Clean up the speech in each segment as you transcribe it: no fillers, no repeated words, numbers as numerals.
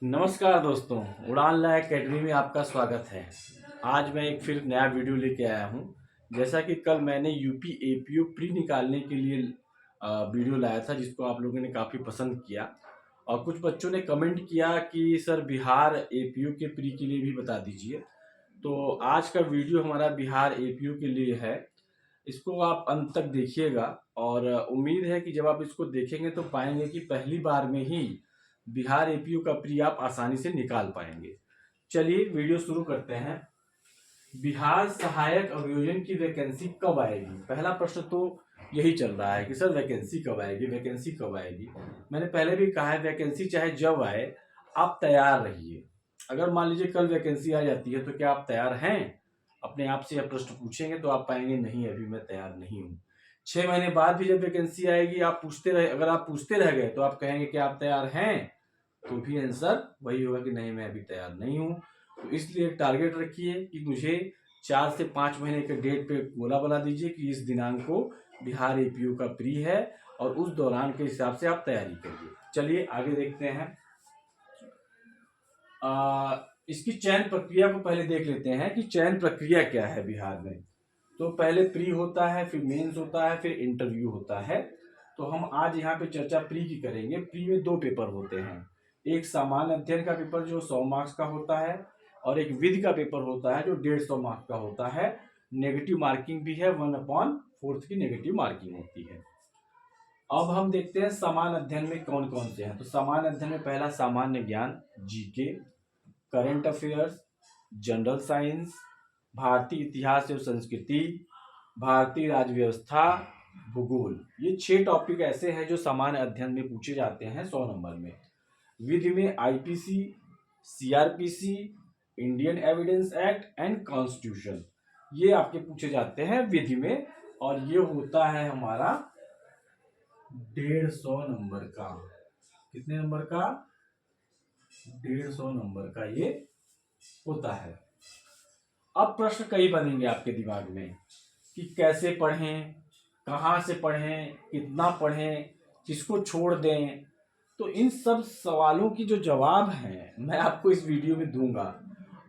नमस्कार दोस्तों, उड़ान लायक अकेडमी में आपका स्वागत है। आज मैं एक फिर नया वीडियो लेके आया हूँ। जैसा कि कल मैंने यूपी एपीओ प्री निकालने के लिए वीडियो लाया था, जिसको आप लोगों ने काफ़ी पसंद किया और कुछ बच्चों ने कमेंट किया कि सर बिहार एपीओ के प्री के लिए भी बता दीजिए। तो आज का वीडियो हमारा बिहार एपीओ के लिए है। इसको आप अंत तक देखिएगा और उम्मीद है कि जब आप इसको देखेंगे तो पाएंगे कि पहली बार में ही बिहार एपीयू का प्री आप आसानी से निकाल पाएंगे। चलिए वीडियो शुरू करते हैं। बिहार सहायक अभियोजन की वैकेंसी कब आएगी? पहला प्रश्न तो यही चल रहा है कि सर वैकेंसी कब आएगी, वैकेंसी कब आएगी। मैंने पहले भी कहा है, वैकेंसी चाहे जब आए आप तैयार रहिए। अगर मान लीजिए कल वैकेंसी आ जाती है तो क्या आप तैयार हैं? अपने आप से यह प्रश्न पूछेंगे तो आप पाएंगे नहीं, अभी मैं तैयार नहीं हूँ। 6 महीने बाद भी जब वैकेंसी आएगी, आप पूछते रहे, अगर आप पूछते रह गए तो आप कहेंगे कि आप तैयार हैं, तो भी आंसर वही होगा कि नहीं, मैं अभी तैयार नहीं हूँ। तो इसलिए टारगेट रखिए कि मुझे 4 से 5 महीने के डेट पे गोला बना दीजिए कि इस दिनांक को बिहार एपीयू का प्री है और उस दौरान के हिसाब से आप तैयारी करिए। चलिए आगे देखते हैं। इसकी चयन प्रक्रिया को पहले देख लेते हैं कि चयन प्रक्रिया क्या है बिहार में। तो पहले प्री होता है, फिर मेंस होता है, फिर इंटरव्यू होता है। तो हम आज यहाँ पे चर्चा प्री की करेंगे। प्री में 2 पेपर होते हैं, एक सामान्य अध्ययन का पेपर जो 100 मार्क्स का होता है और एक विधि का पेपर होता है जो 150 मार्क्स का होता है। नेगेटिव मार्किंग भी है, 1/4 की नेगेटिव मार्किंग होती है। अब हम देखते हैं सामान्य अध्ययन में कौन कौन से हैं। तो सामान्य अध्ययन में पहला सामान्य ज्ञान, GK, current affairs, general science, भारतीय इतिहास एवं संस्कृति, भारतीय राज्य व्यवस्था, भूगोल। ये 6 टॉपिक ऐसे हैं जो सामान्य अध्ययन में पूछे जाते हैं 100 नंबर में। विधि में IPC, CrPC, Indian evidence act and constitution, ये आपके पूछे जाते हैं विधि में। और ये होता है हमारा 150 नंबर का। कितने नंबर का? 150 नंबर का ये होता है। अब प्रश्न कई बनेंगे आपके दिमाग में कि कैसे पढ़ें, कहाँ से पढ़ें, कितना पढ़ें, किसको छोड़ दें। तो इन सब सवालों की जो जवाब हैं मैं आपको इस वीडियो में दूंगा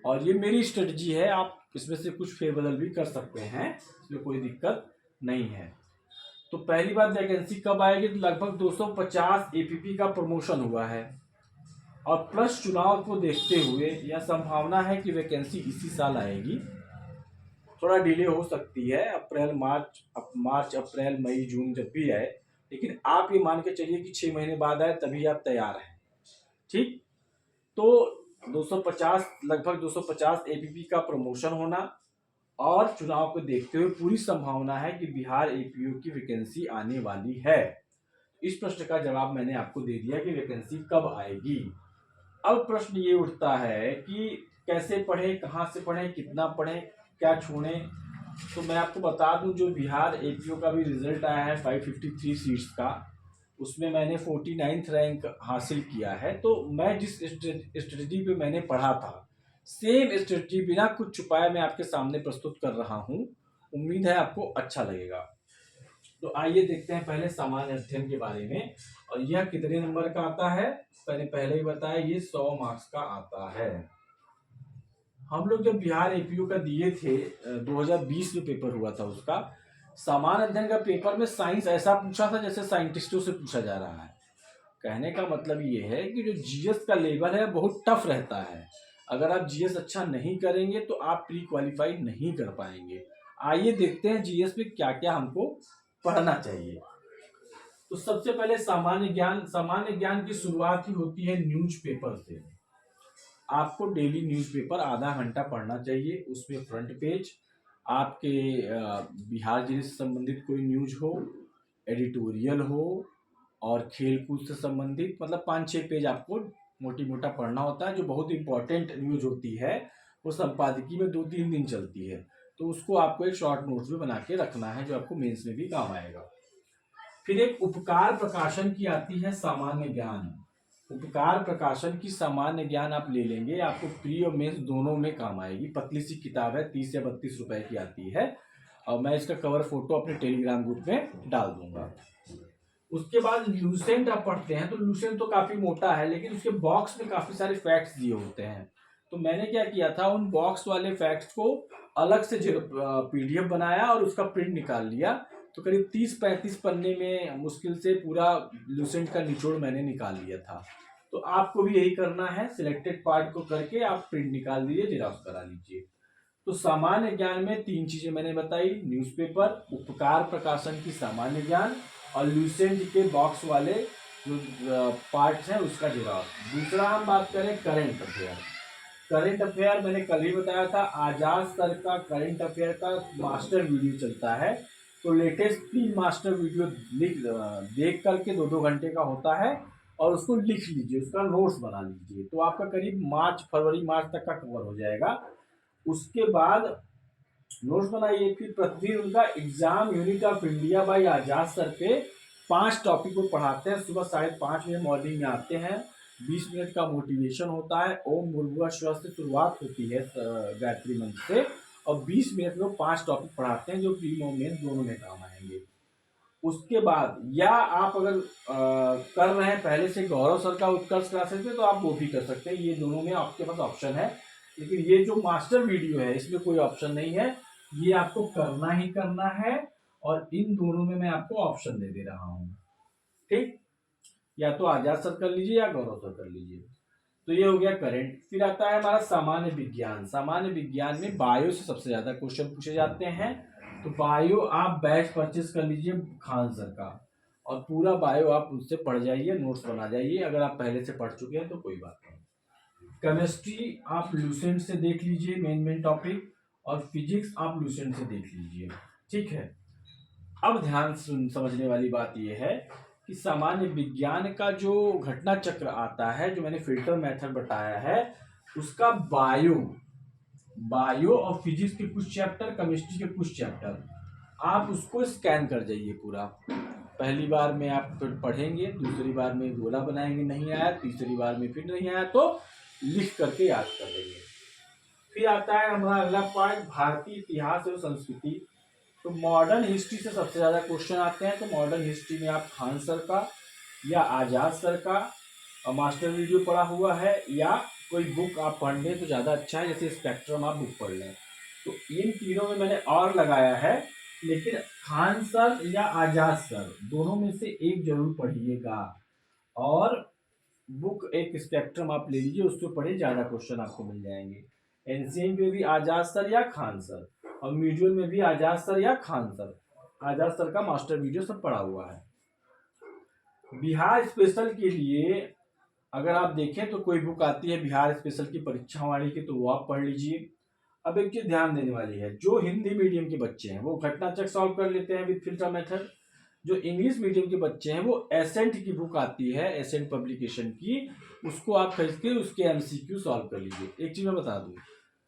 और ये मेरी स्ट्रेटजी है। आप इसमें से कुछ फेरबदल भी कर सकते हैं, इसमें कोई दिक्कत नहीं है। तो पहली बात, वैकेंसी कब आएगी? तो लगभग 250 एपीपी का प्रमोशन हुआ है और प्लस चुनाव को देखते हुए यह संभावना है कि वैकेंसी इसी साल आएगी। थोड़ा डिले हो सकती है, अप्रैल मार्च अप्रैल मई जून जब भी आए, लेकिन आप ये मान के चलिए कि 6 महीने बाद आए तभी आप तैयार हैं। ठीक, तो 250 लगभग 250 एपीपी का प्रमोशन होना और चुनाव को देखते हुए पूरी संभावना है कि बिहार एपीयू की वैकेंसी आने वाली है। इस प्रश्न का जवाब मैंने आपको दे दिया कि वैकेंसी कब आएगी। अब प्रश्न ये उठता है कि कैसे पढ़ें, कहाँ से पढ़ें, कितना पढ़ें, क्या छोड़ें। तो मैं आपको बता दूं, जो बिहार एपीओ का भी रिजल्ट आया है 553 सीट्स का, उसमें मैंने 49th रैंक हासिल किया है। तो मैं जिस स्ट्रेटजी पे मैंने पढ़ा था, सेम स्ट्रेटजी बिना कुछ छुपाए मैं आपके सामने प्रस्तुत कर रहा हूँ। उम्मीद है आपको अच्छा लगेगा। तो आइए देखते हैं पहले सामान्य अध्ययन के बारे में। और यह कितने नंबर का आता है? मैंने पहले ही बताया, ये 100 मार्क्स का आता है। हम लोग जब बिहार एपीयू का दिए थे 2020 में पेपर हुआ था उसका, सामान्य अध्ययन का पेपर में साइंस ऐसा पूछा था जैसे साइंटिस्टों से पूछा जा रहा है। कहने का मतलब ये है कि जो जीएस का लेवल है बहुत टफ रहता है। अगर आप जीएस अच्छा नहीं करेंगे तो आप प्री क्वालिफाई नहीं कर पाएंगे। आइए देखते हैं जीएस में क्या क्या हमको पढ़ना चाहिए। तो सबसे पहले सामान्य ज्ञान की शुरुआत ही होती है न्यूज़पेपर से। आपको डेली न्यूज़पेपर आधा घंटा पढ़ना चाहिए। उसमें फ्रंट पेज आपके बिहार जिले से संबंधित कोई न्यूज हो, एडिटोरियल हो और खेल कूद से संबंधित, मतलब 5-6 पेज आपको मोटी मोटा पढ़ना होता है। जो बहुत इंपॉर्टेंट न्यूज होती है वो संपादकीय में 2-3 दिन चलती है, तो उसको आपको एक शॉर्ट नोट्स में बना के रखना है जो आपको मेंस में भी काम आएगा। फिर एक उपकार प्रकाशन की आती है सामान्य ज्ञान। उपकार प्रकाशन की सामान्य ज्ञान आप ले लेंगे, आपको प्री और मेंस दोनों में काम आएगी। पतली सी किताब है, 30 या 32 रुपए की आती है और मैं इसका कवर फोटो अपने टेलीग्राम ग्रुप में डाल दूंगा। उसके बाद लूसेंट आप पढ़ते हैं तो लूसेंट तो काफी मोटा है, लेकिन उसके बॉक्स में काफी सारे फैक्ट्स दिए होते हैं। तो मैंने क्या किया था, उन बॉक्स वाले फैक्ट्स को अलग से पीडीएफ बनाया और उसका प्रिंट निकाल लिया। तो करीब 30-35 पन्ने में मुश्किल से पूरा लूसेंट का निचोड़ मैंने निकाल लिया था। तो आपको भी यही करना है, सिलेक्टेड पार्ट को करके आप प्रिंट निकाल दीजिए, जेरॉक्स करा लीजिए। तो सामान्य ज्ञान में 3 चीजें मैंने बताई, न्यूज़पेपर, उपकार प्रकाशन की सामान्य ज्ञान और लूसेंट के बॉक्स वाले जो पार्ट्स हैं उसका जेरॉक्स। दूसरा हम बात करें करंट अफेयर। करंट अफेयर मैंने कल ही बताया था, आजाद सर का करंट अफेयर का मास्टर वीडियो चलता है। तो लेटेस्ट 3 मास्टर वीडियो देख करके 2-2 घंटे का होता है और उसको लिख लीजिए, उसका नोट्स बना लीजिए। तो आपका करीब फरवरी मार्च तक का कवर हो जाएगा। उसके बाद नोट्स बनाइए, फिर प्रतिदिन उनका exam unit of India by Azad sir पे 5 टॉपिक को पढ़ाते हैं। सुबह 5:30 बजे मॉर्निंग में आते हैं। 20 मिनट का मोटिवेशन होता है, ओम भूर्भुवः स्वः से शुरुआत होती है गायत्री मंत्र से, और 20 मिनट में 5 टॉपिक पढ़ाते हैं जो प्री और मेंस दोनों में काम आएंगे। उसके बाद या आप अगर कर रहे हैं पहले से गौरव सर का उत्कर्ष क्लासेस में तो आप वो भी कर सकते हैं, ये दोनों में आपके पास ऑप्शन है। लेकिन ये जो मास्टर वीडियो है इसमें कोई ऑप्शन नहीं है, ये आपको करना ही करना है, और इन दोनों में मैं आपको ऑप्शन दे दे रहा हूँ। ठीक, या तो आजाद सर कर लीजिए या गौरव सर कर लीजिए। तो ये हो गया करंट। फिर आता है हमारा सामान्य विज्ञान। सामान्य विज्ञान में बायो से सबसे ज्यादा क्वेश्चन पूछे जाते हैं। तो बायो आप बैच परचेस कर लीजिए खान सर का, और पूरा बायो आप उससे पढ़ जाइए, नोट्स बना जाइए। अगर आप पहले से पढ़ चुके हैं तो कोई बात नहीं। केमिस्ट्री आप लूसेंट से देख लीजिए मेन टॉपिक, और फिजिक्स आप लूसेंट से देख लीजिए। ठीक है, अब ध्यान समझने वाली बात यह है कि सामान्य विज्ञान का जो घटना चक्र आता है, जो मैंने फिल्टर मेथड बताया है, उसका बायो और फिजिक्स के कुछ चैप्टर, केमिस्ट्री के कुछ चैप्टर, आप उसको स्कैन कर जाइए पूरा। पहली बार में आप फिर पढ़ेंगे, दूसरी बार में गोला बनाएंगे नहीं आया, तीसरी बार में फिर नहीं आया तो लिख करके याद कर लेंगे। फिर आता है हमारा अगला पार्ट, भारतीय इतिहास और संस्कृति। तो मॉडर्न हिस्ट्री से सबसे ज्यादा क्वेश्चन आते हैं। तो मॉडर्न हिस्ट्री में आप खान सर का या आजाद सर का मास्टर वीडियो पढ़ा हुआ है, या कोई बुक आप पढ़ लें तो ज्यादा अच्छा है, जैसे स्पेक्ट्रम आप बुक पढ़ लें। तो इन तीनों में मैंने और लगाया है, लेकिन खान सर या आजाद सर दोनों में से एक जरूर पढ़िएगा, और बुक एक स्पेक्ट्रम आप ले लीजिए, उसको पढ़िए, ज्यादा क्वेश्चन आपको मिल जाएंगे। एनसीएम में भी आजाद सर या खान सर, और म्यूचुअल में भी आजाद सर या खान सर, आजाद सर का मास्टर वीडियो सब पढ़ा हुआ है। बिहार स्पेशल के लिए अगर आप देखें तो कोई बुक आती है बिहार स्पेशल की परीक्षा वाली की, तो वो आप पढ़ लीजिए। अब एक चीज ध्यान देने वाली है, जो हिंदी मीडियम के बच्चे हैं वो घटना चक्र सॉल्व कर लेते हैं विद फिल्टर मेथड। जो इंग्लिश मीडियम के बच्चे हैं वो एसेंट की बुक आती है, एसेंट पब्लिकेशन की, उसको आप खरीद के उसके एमसीक्यू सॉल्व कर लीजिए। एक चीज मैं बता दूं,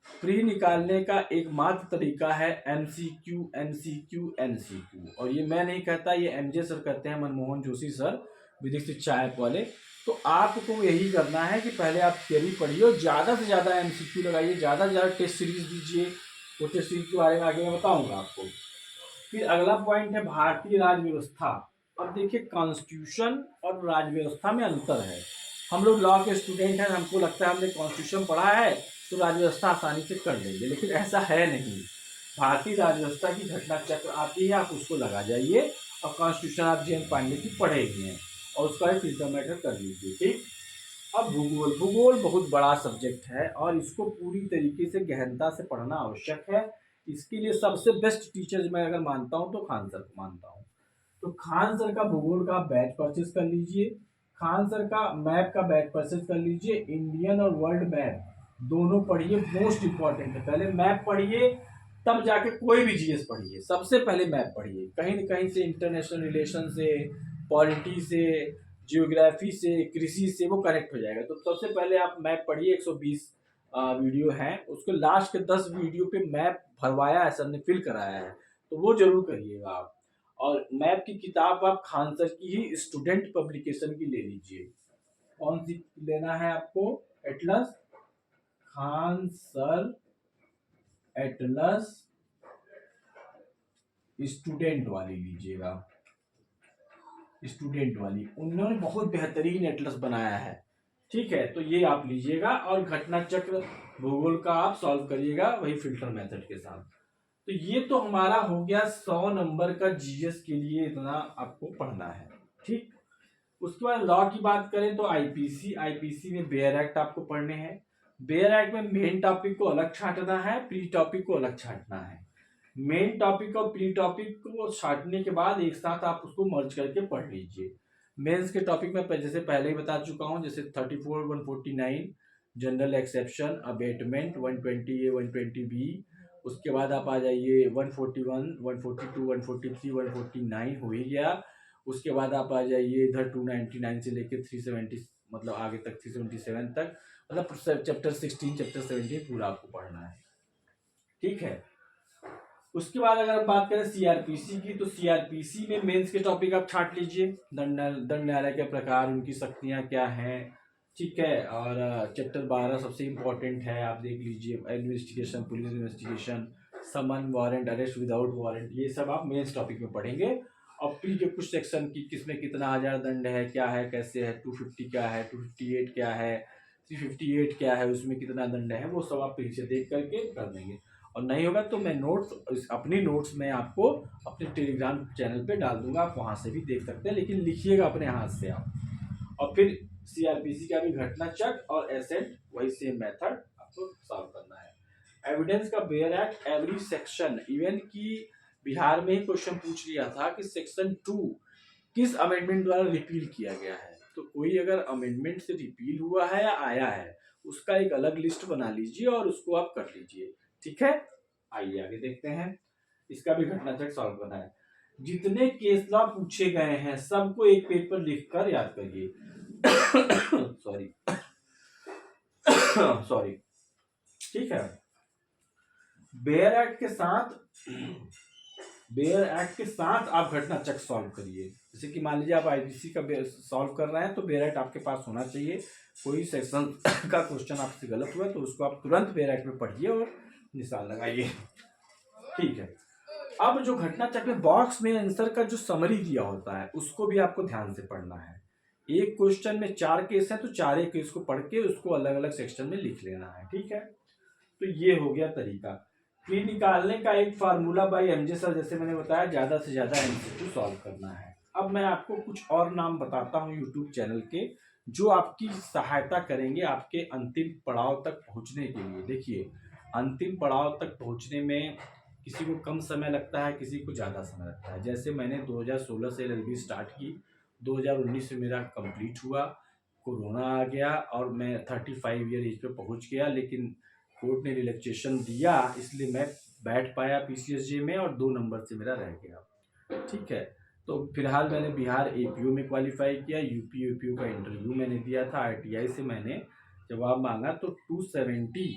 प्री निकालने का एकमात्र तरीका है एमसीक्यू एमसीक्यू एमसीक्यू, और ये मैं नहीं कहता, ये एमजे सर कहते हैं, मनमोहन जोशी सर, विधिक शिक्षा ऐप वाले। तो आपको यही करना है कि पहले आप थियरी पढ़िए और ज़्यादा से ज़्यादा एमसीक्यू लगाइए, ज़्यादा से ज़्यादा टेस्ट सीरीज दीजिए। वो टेस्ट सीरीज के बारे में आगे मैं बताऊंगा आपको। फिर अगला पॉइंट है भारतीय राज व्यवस्था। अब देखिए, कॉन्स्टिट्यूशन और राज व्यवस्था में अंतर है। हम लोग लॉ के स्टूडेंट हैं, हमको लगता है हमने कॉन्स्टिट्यूशन पढ़ा है तो राज व्यवस्था आसानी से कर लेंगे, लेकिन ऐसा है नहीं। भारतीय राज व्यवस्था की घटना चक्र आती है, आप उसको लगा जाइए, और कॉन्स्टिट्यूशन आप जयंत पांडे की पढ़े ही हैं और उसका ही फिल्टर मैटर कर लीजिए। ठीक, अब भूगोल बहुत बड़ा सब्जेक्ट है और इसको पूरी तरीके से गहनता से पढ़ना आवश्यक है। इसके लिए सबसे बेस्ट टीचर मैं अगर मानता हूं तो खान सर को मानता हूं। तो खान सर का भूगोल का बैच परचेज कर लीजिए, खान सर का मैप का बैच परचेज कर लीजिए। इंडियन और वर्ल्ड मैप दोनों पढ़िए, मोस्ट इंपॉर्टेंट है। पहले मैप पढ़िए, तब जाके कोई भी जीएस पढ़िए। सबसे पहले मैप पढ़िए, कहीं न कहीं से इंटरनेशनल रिलेशन से, पॉलिटी से, जियोग्राफी से, कृषि से वो कनेक्ट हो जाएगा। तो सबसे पहले आप मैप पढ़िए, 120 वीडियो हैं, उसके लास्ट के 10 वीडियो पे मैप भरवाया है सर ने, फिल कराया है, तो वो जरूर करिएगा आप। और मैप की किताब आप खान सर की ही स्टूडेंट पब्लिकेशन की ले लीजिए। कौन सी लेना है आपको? Atlas, Khan sir Atlas student वाली लीजिएगा। स्टूडेंट वाली, उन्होंने बहुत बेहतरीन एटलस बनाया है। ठीक है, तो ये आप लीजिएगा और घटना चक्र भूगोल का आप सॉल्व करिएगा वही फिल्टर मेथड के साथ। तो ये तो हमारा हो गया 100 नंबर का जीएस के लिए, इतना आपको पढ़ना है। ठीक, उसके बाद लॉ की बात करें तो आईपीसी में बेयर एक्ट आपको पढ़ने हैं। बेयर एक्ट में मेन टॉपिक को अलग छांटना है, प्री टॉपिक को अलग छांटना है। मेन टॉपिक और प्री टॉपिक को छांटने के बाद एक साथ आप उसको मर्ज करके पढ़ लीजिए। मेंस के टॉपिक में जैसे पहले ही बता चुका हूं, जैसे 34, 149 general exception, abetment, 120A, 120B। उसके बाद आप आ जाइए 141, 142, 143, 149 हो ही गया। उसके बाद आप आ जाइए इधर 299 से लेके 370, मतलब आगे तक 377 तक, मतलब चैप्टर 16, चैप्टर 17 पूरा आपको पढ़ना है। ठीक है, उसके बाद अगर हम बात करें सीआरपीसी की, तो सीआरपीसी में मेंस के टॉपिक आप छांट लीजिए। दंड न्यायालय के प्रकार, उनकी शक्तियां क्या हैं। ठीक है, और चैप्टर 12 सबसे इम्पोर्टेंट है, आप देख लीजिए। इन्वेस्टिगेशन, पुलिस इन्वेस्टिगेशन, समन, वारंट, अरेस्ट विदाउट वारंट, ये सब आप मेंस टॉपिक में पढ़ेंगे। और प्री के कुछ सेक्शन की, किसमें कितना हजार दंड है, क्या है, कैसे है, 250 क्या है, 258 क्या है, 358 क्या है, उसमें कितना दंड है, वो सब आप प्री से देख करके कर देंगे। और नहीं होगा तो मैं नोट्स, अपनी नोट्स में आपको अपने टेलीग्राम चैनल पे डाल दूंगा, आप वहां से भी देख सकते हैं, लेकिन लिखिएगा अपने हाथ से आप। और फिर सीआरपीसी का भी घटना चक्र और एसेंट, वही सेम मेथड आपको सॉल्व करना है। एविडेंस का bare act, every section, even की बिहार में ही क्वेश्चन पूछ लिया था कि सेक्शन 2 किस अमेंडमेंट द्वारा रिपील किया गया है। तो कोई अगर अमेंडमेंट से रिपील हुआ है या आया है, उसका एक अलग लिस्ट बना लीजिए और उसको आप कर लीजिए। ठीक है, आइए आगे देखते हैं। इसका भी घटना चक्र सॉल्व करना है। जितने केस लॉ पूछे गए हैं सबको एक पेज पर लिखकर याद करिए। Sorry sorry. ठीक है, बेयर एक्ट के साथ आप घटना चक्र सॉल्व करिए। जैसे कि मान लीजिए आप आईपीसी का सॉल्व कर रहे हैं, तो बेयर एक्ट आपके पास होना चाहिए। कोई सेक्शन का क्वेश्चन आपसे गलत हुआ तो उसको आप तुरंत बेयर एक्ट में पढ़िए और निशान लगाइए। ठीक है, अब जो घटना चक्र में बॉक्स में आंसर का जो समरी दिया होता है उसको भी आपको ध्यान से पढ़ना है। एक क्वेश्चन में 4 केस है तो 4 केस को पढ़ के उसको अलग अलग सेक्शन में लिख लेना है। ठीक है, तो ये हो गया तरीका। प्री निकालने का एक फार्मूला बाय एमजे सर, जैसे मैंने बताया, ज्यादा से ज्यादा एमसीक्यू सॉल्व करना है। अब मैं आपको कुछ और नाम बताता हूँ यूट्यूब चैनल के, जो आपकी सहायता करेंगे आपके अंतिम पड़ाव तक पहुंचने के लिए। देखिए, अंतिम पड़ाव तक पहुंचने में किसी को कम समय लगता है, किसी को ज़्यादा समय लगता है। जैसे मैंने 2016 से एलएलबी स्टार्ट की, 2019 में मेरा कंप्लीट हुआ, कोरोना आ गया और मैं 35 ईयर एज पे पहुंच गया, लेकिन कोर्ट ने रिलैक्सेशन दिया, इसलिए मैं बैठ पाया पीसीएसजे में और 2 नंबर से मेरा रह गया। ठीक है, तो फिलहाल मैंने बिहार एपीओ में क्वालिफाई किया, यूपी एपीओ का इंटरव्यू मैंने दिया था, आईटीआई से मैंने जवाब मांगा तो 270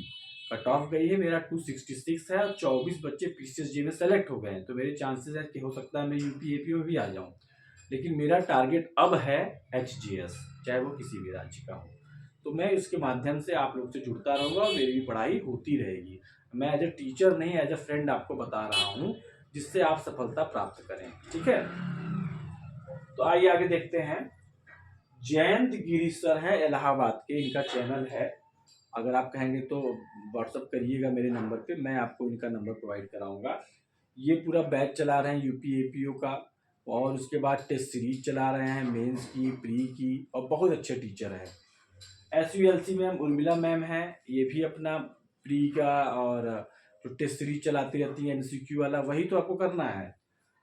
कट ऑफ गई है, मेरा 266 है और 24 बच्चे पीसीएसजे में सेलेक्ट हो गए हैं। तो मेरे चांसेस है कि हो सकता है मैं यूपी एपीओ में भी आ जाऊँ, लेकिन मेरा टारगेट अब है एचजीएस, चाहे वो किसी भी राज्य का हो। तो मैं इसके माध्यम से आप लोग से जुड़ता रहूँगा और मेरी भी पढ़ाई होती रहेगी। मैं एज ए टीचर नहीं, एज ए फ्रेंड आपको बता रहा हूँ, जिससे आप सफलता प्राप्त करें। ठीक है, तो आइए आगे देखते हैं। जयंत गिरी सर है इलाहाबाद के, इनका चैनल है। अगर आप कहेंगे तो व्हाट्सअप करिएगा मेरे नंबर पे, मैं आपको इनका नंबर प्रोवाइड कराऊंगा। ये पूरा बैच चला रहे हैं यूपी एपीओ का, और उसके बाद टेस्ट सीरीज चला रहे हैं, मेंस की, प्री की, और बहुत अच्छे टीचर हैं। एसयूएलसी में उर्मिला मैम है, ये भी अपना प्री का और जो टेस्ट सीरीज चलाती रहती है एमसीक्यू वाला, वही तो आपको करना है।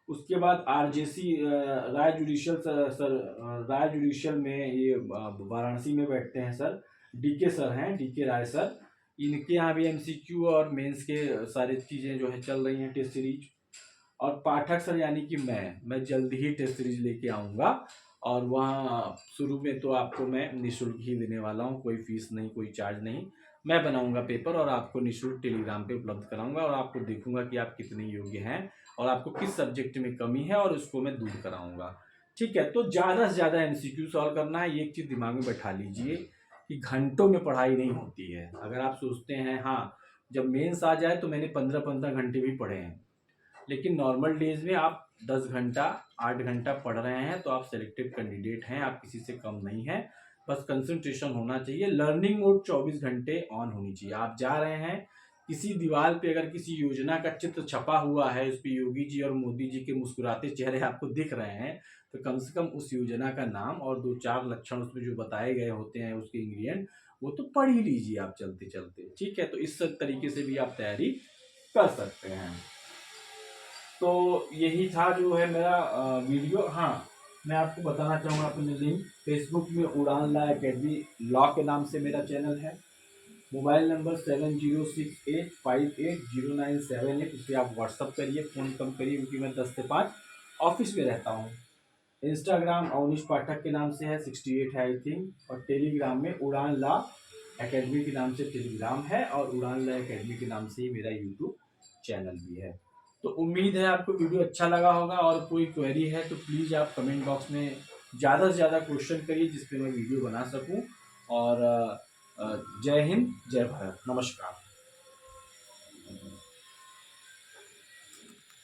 उसके बाद आरजेसी राय जुडिशियल सर, राय जुडिशियल में ये वाराणसी में बैठते हैं सर, डीके सर हैं, डीके राय सर। इनके यहाँ भी एमसीक्यू और मेंस के सारी चीज़ें जो है चल रही हैं, टेस्ट सीरीज। और पाठक सर यानी कि मैं जल्द ही टेस्ट सीरीज लेके आऊँगा, और वहाँ शुरू में तो आपको मैं निःशुल्क ही देने वाला हूँ, कोई फीस नहीं, कोई चार्ज नहीं। मैं बनाऊंगा पेपर और आपको निःशुल्क टेलीग्राम पे उपलब्ध कराऊंगा, और आपको देखूंगा कि आप कितने योग्य हैं और आपको किस सब्जेक्ट में कमी है, और उसको मैं दूर कराऊंगा। ठीक है, तो ज़्यादा से ज़्यादा एमसीक्यू सॉल्व करना है। एक चीज़ दिमाग में बैठा लीजिए कि घंटों में पढ़ाई नहीं होती है। अगर आप सोचते हैं हाँ जब मेंस आ जाए तो मैंने 15-15 घंटे भी पढ़े हैं, लेकिन नॉर्मल डेज में आप 10 घंटा 8 घंटा पढ़ रहे हैं तो आप सेलेक्टेड कैंडिडेट हैं, आप किसी से कम नहीं हैं। बस कंसंट्रेशन होना चाहिए, लर्निंग मोड 24 घंटे ऑन होनी चाहिए। आप जा रहे हैं, किसी दीवार पे अगर किसी योजना का चित्र छपा हुआ है, उस पे योगी जी और मोदी जी के मुस्कुराते चेहरे आपको दिख रहे हैं, तो कम से कम उस योजना का नाम और 2-4 लक्षण उसमें जो बताए गए होते हैं, उसके इंग्रेडिएंट, वो तो पढ़ ही लीजिए आप चलते चलते। ठीक है, तो इस तरीके से भी आप तैयारी कर सकते हैं। तो यही था जो है मेरा वीडियो। हाँ, मैं आपको बताना चाहूँगा अपने लिंक, फेसबुक में उड़ान ला अकेडमी लॉ के नाम से मेरा चैनल है। मोबाइल नंबर 7068580978, इस पर आप व्हाट्सअप करिए, फ़ोन कम करिए क्योंकि मैं 10 से 5 ऑफिस में रहता हूँ। इंस्टाग्राम अवनीश पाठक के नाम से है, 68 है आई थिंक। और टेलीग्राम में उड़ान ला एकेडमी के नाम से टेलीग्राम है, और उड़ान ला एकेडमी के नाम से ही मेरा यूट्यूब चैनल भी है। तो उम्मीद है आपको वीडियो अच्छा लगा होगा, और कोई क्वेरी है तो प्लीज़ आप कमेंट बॉक्स में ज़्यादा से ज़्यादा क्वेश्चन करिए जिस पे मैं वीडियो बना सकूं। और जय हिंद, जय भारत, नमस्कार।